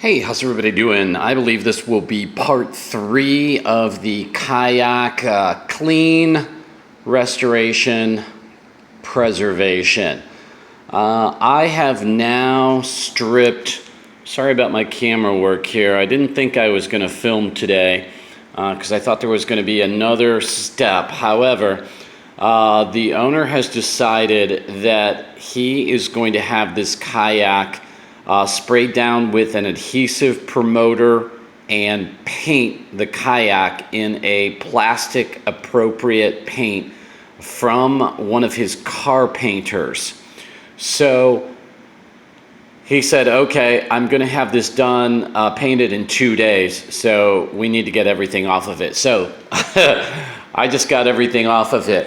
Hey, how's everybody doing? I believe this will be part 3 of the kayak clean, restoration, preservation. I have now stripped, sorry about my camera work here. I didn't think I was going to film today because I thought there was going to be another step. However, the owner has decided that he is going to have this kayak sprayed down with an adhesive promoter and paint the kayak in a plastic appropriate paint from one of his car painters. So he said, okay, I'm gonna have this done, painted in 2 days, so we need to get everything off of it. So I just got everything off of it.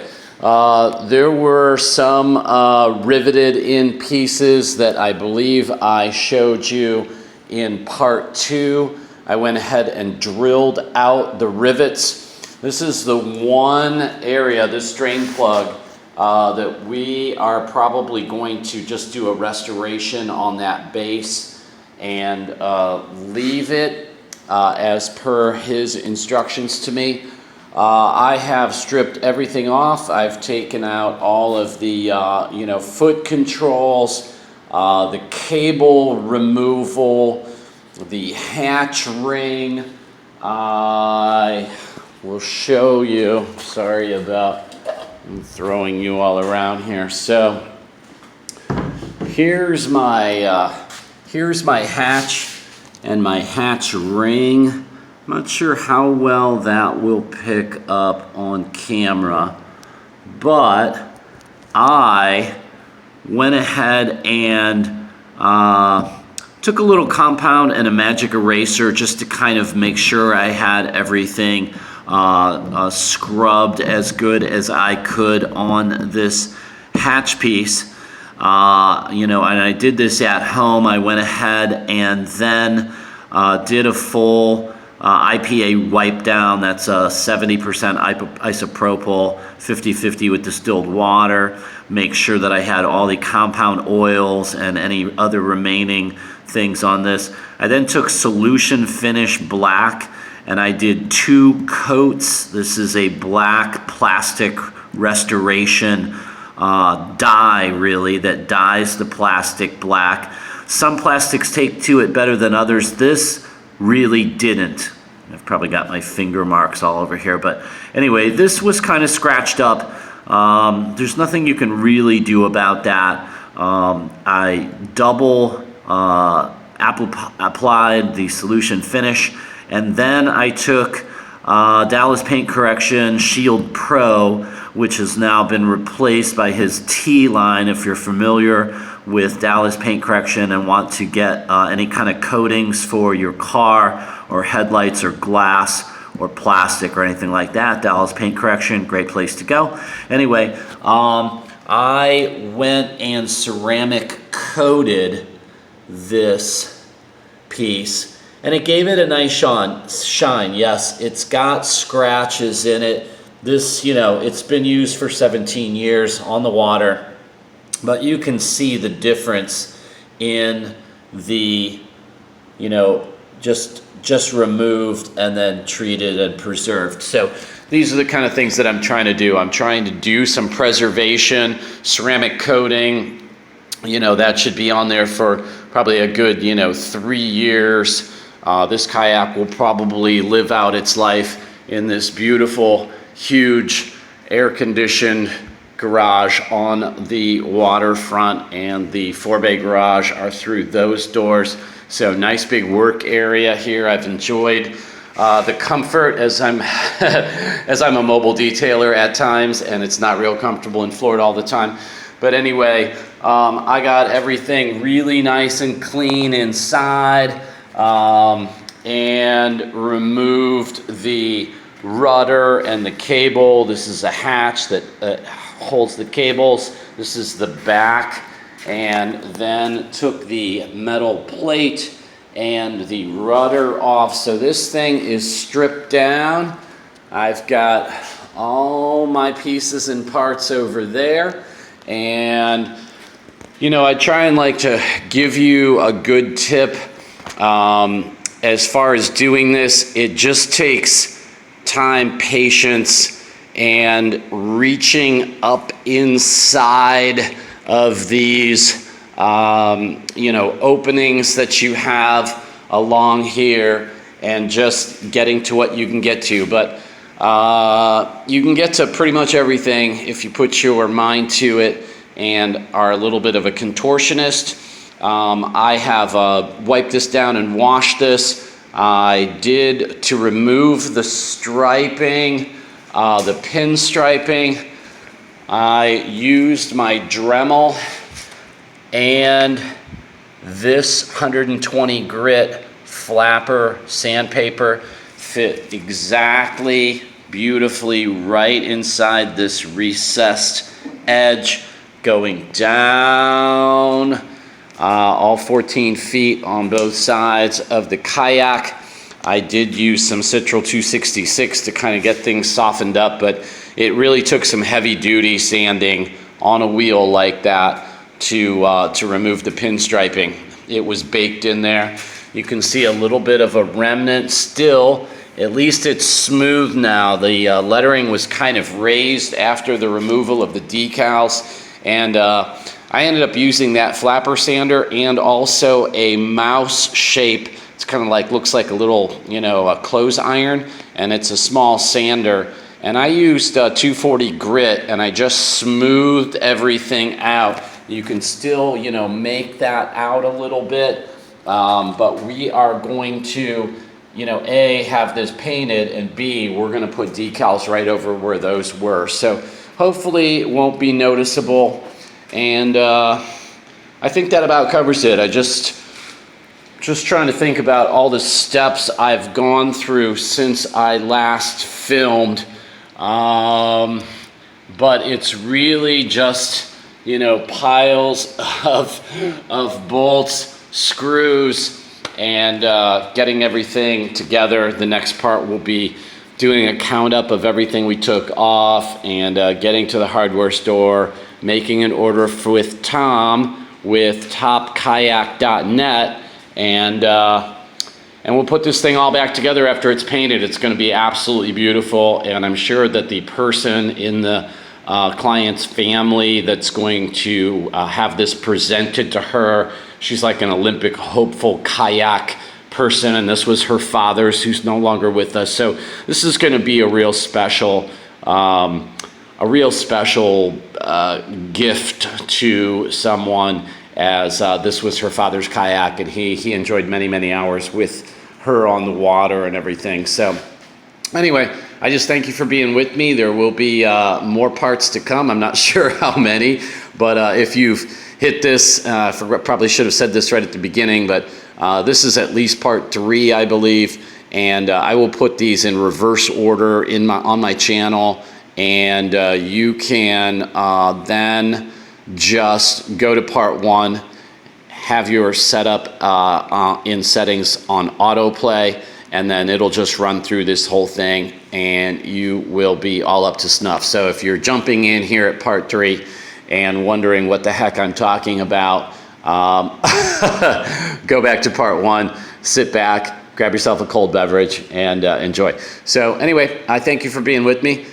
There were some riveted in pieces that I believe I showed you in part 2. I went ahead and drilled out the rivets. This is the one area, this drain plug, that we are probably going to just do a restoration on that base and leave it as per his instructions to me. I have stripped everything off. I've taken out all of the foot controls, the cable removal, the hatch ring. I will show you. Sorry about throwing you all around here. So here's my hatch and my hatch ring. I'm not sure how well that will pick up on camera, but I went ahead and took a little compound and a magic eraser just to kind of make sure I had everything scrubbed as good as I could on this hatch piece. And I did this at home. I went ahead and then did a full IPA wipe down. That's a 70% isopropyl, 50-50 with distilled water. Make sure that I had all the compound oils and any other remaining things on this. I then took solution finish black and I did 2 coats. This is a black plastic restoration dye, really, that dyes the plastic black. Some plastics take to it better than others. This really didn't. I've probably got my finger marks all over here, but anyway, this was kind of scratched up. There's nothing you can really do about that. I double applied the solution finish, and then I took Dallas Paint Correction Shield Pro, which has now been replaced by his T line. If you're familiar with Dallas Paint Correction and want to get any kind of coatings for your car or headlights or glass or plastic or anything like that, Dallas Paint Correction, great place to go. Anyway, I went and ceramic coated this piece and it gave it a nice shine. Yes, it's got scratches in it. This, it's been used for 17 years on the water. But you can see the difference in the, just removed and then treated and preserved. So these are the kind of things that I'm trying to do. I'm trying to do some preservation, ceramic coating. That should be on there for probably a good, 3 years. This kayak will probably live out its life in this beautiful, huge, air-conditioned garage on the waterfront, and the 4-bay garage are through those doors. So nice big work area here. I've enjoyed the comfort as I'm a mobile detailer at times, and it's not real comfortable in Florida all the time. But anyway, I got everything really nice and clean inside, and removed the rudder and the cable. This is a hatch that holds the cables. This is the back, and then took the metal plate and the rudder off. So this thing is stripped down. I've got all my pieces and parts over there, and I try and like to give you a good tip As far as doing this, it just takes time, patience, and reaching up inside of these, openings that you have along here, and just getting to what you can get to. But you can get to pretty much everything if you put your mind to it and are a little bit of a contortionist. I have wiped this down and washed this. I did, to remove the striping, the pin striping, I used my Dremel and this 120 grit flapper sandpaper. Fit exactly, beautifully right inside this recessed edge, going down all 14 feet on both sides of the Kayak. I did use some Citral 266 to kind of get things softened up, but it really took some heavy duty sanding on a wheel like that to remove the pin striping. It was baked in there. You can see a little bit of a remnant still. At least it's smooth now. The lettering was kind of raised after the removal of the decals, and I ended up using that flapper sander and also a mouse shape. It's kind of like, looks like a little, a clothes iron, and it's a small sander. And I used 240 grit, and I just smoothed everything out. You can still, make that out a little bit, but we are going to, A, have this painted, and B, we're going to put decals right over where those were. So hopefully it won't be noticeable, and I think that about covers it. I just trying to think about all the steps I've gone through since I last filmed, but it's really just, piles of bolts, screws, and getting everything together. The next part will be doing a count up of everything we took off, and getting to the hardware store, making an order with Tom with topkayak.net, and we'll put this thing all back together after it's painted. It's going to be absolutely beautiful, and I'm sure that the person in the client's family that's going to have this presented to her, she's like an Olympic hopeful kayak person, and this was her father's, who's no longer with us. So this is going to be a real special gift to someone, as this was her father's kayak, and he enjoyed many, many hours with her on the water and everything. So anyway, I just thank you for being with me. There will be more parts to come. I'm not sure how many, but if you've hit this, probably should have said this right at the beginning, but this is at least part 3, I believe, and I will put these in reverse order on my channel, and you can then just go to part 1, have your setup in settings on autoplay, and then it'll just run through this whole thing, and you will be all up to snuff. So if you're jumping in here at part 3 and wondering what the heck I'm talking about, go back to part 1, sit back, grab yourself a cold beverage, and enjoy. So anyway, I thank you for being with me.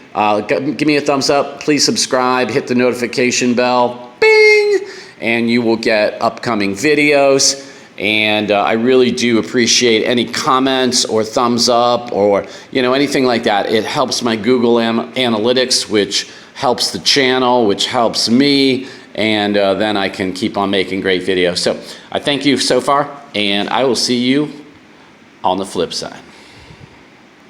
Give me a thumbs up, please subscribe, hit the notification bell, bing, and you will get upcoming videos. And I really do appreciate any comments or thumbs up or anything like that. It helps my Google Analytics, which helps the channel, which helps me, and then I can keep on making great videos. So I thank you so far, and I will see you on the flip side.